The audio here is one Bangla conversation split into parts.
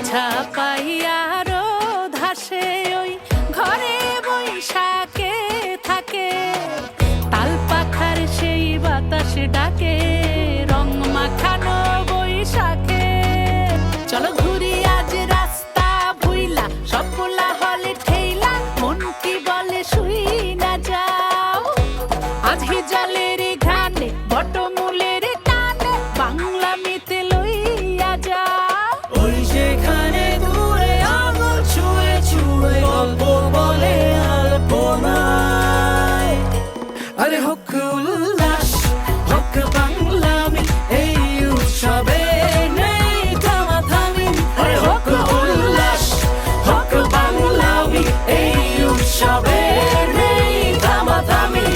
ছাপাইয়ারো ধাসে ওই ঘরে বৈশাখে থাকে তাল পাখার সেই বাতাস ডাকে রং মাখানো বৈশাখে চলো ঘুরি আজ রাস্তা ভুইলা সবগুলা হলে ঠেইলা মন কি বলে শুই না যাও আজ হিজালের ঘানে বটমূলের টানে বাংলা মিতে লইয়া যাও ওই সেখানে দূরে আঙুল ছুঁয়ে ছুঁয়ে গল্প বলে আলপনায় আরে হোক উল্লাস হোক বাংলামি এই উৎসবে নেই থামাথামি আরে হোক উল্লাস হোক বাংলামি এই উৎসবে নেই থামাথামি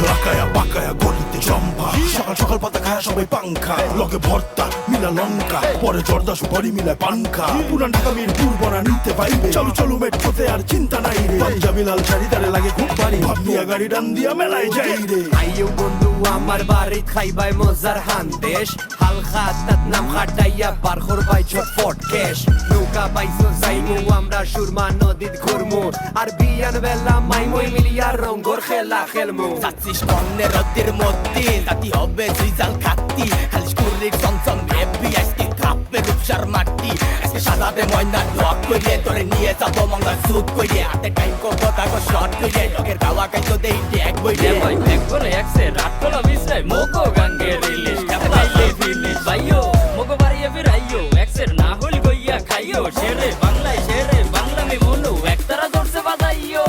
লাকায়া বাকায়া গলিতে চম্পা সকাল সকাল পাতা খায় সবাই পাংখা লগে ভর্তা মিলা লঙ্কা পরে জর্দা সুপারি মিলায় পানখা পুরান ঢাকা মিরপুর বনা নিতে পাইবে চলো চলো মেট্রোতে আর চিন্তা নাই রে পাঞ্জাবি লাল শাড়ি তারে লাগে খুব বাড়ি ভাবনিয়া গাড়ি ডান দিয়া মেলায় যাই রে আইও বন্ধু আমার বাড়ি খাইবাই মজার হান্দেশ হালকা তাত নাম খাটাইয়া বার করবাই ছটফট কেশ নৌকা পাইছো যাইমু আমরা সুরমা নদীত ঘুরমু আর বিয়ান বেলা মাইমই মিলিয়া রঙ্গর খেলা খেলমু যাচ্ছিস কন্যের রদ্দের মধ্যে জাতি হবে রিজাল খাতি খালিশ কুরির চমচম ভেবি আজকে কাপে রূপসার মাটি আজকে সাজাবে ময়না ঢক কইরে তোরে নিয়ে যাবো মঙ্গল সুট কইরে হাতে টাইম করবো তাকে শর্ট কইরে লগের গাওয়া খাইতো দেই ট্যাগ বইরে ভাই ব্যাক করে একসে রাত কলা বিছাই মোগো গাঙ্গে রিলিজ কাপাইলে ফিলিস ভাইও মোগো বাড়িয়ে ফিরাইও একসের না হল গইয়া খাইও শেরে বাংলায় শেরে বাংলা মে মনু একতারা জোরসে বাজাইও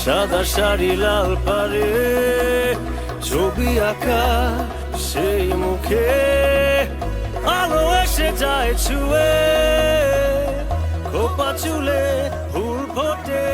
সাদা শাড়ি লাল পারে ছবি আঁকা সেই মুখে আলো এসে যায় ছুঁয়ে খোপা চুলে ফুল ফোটে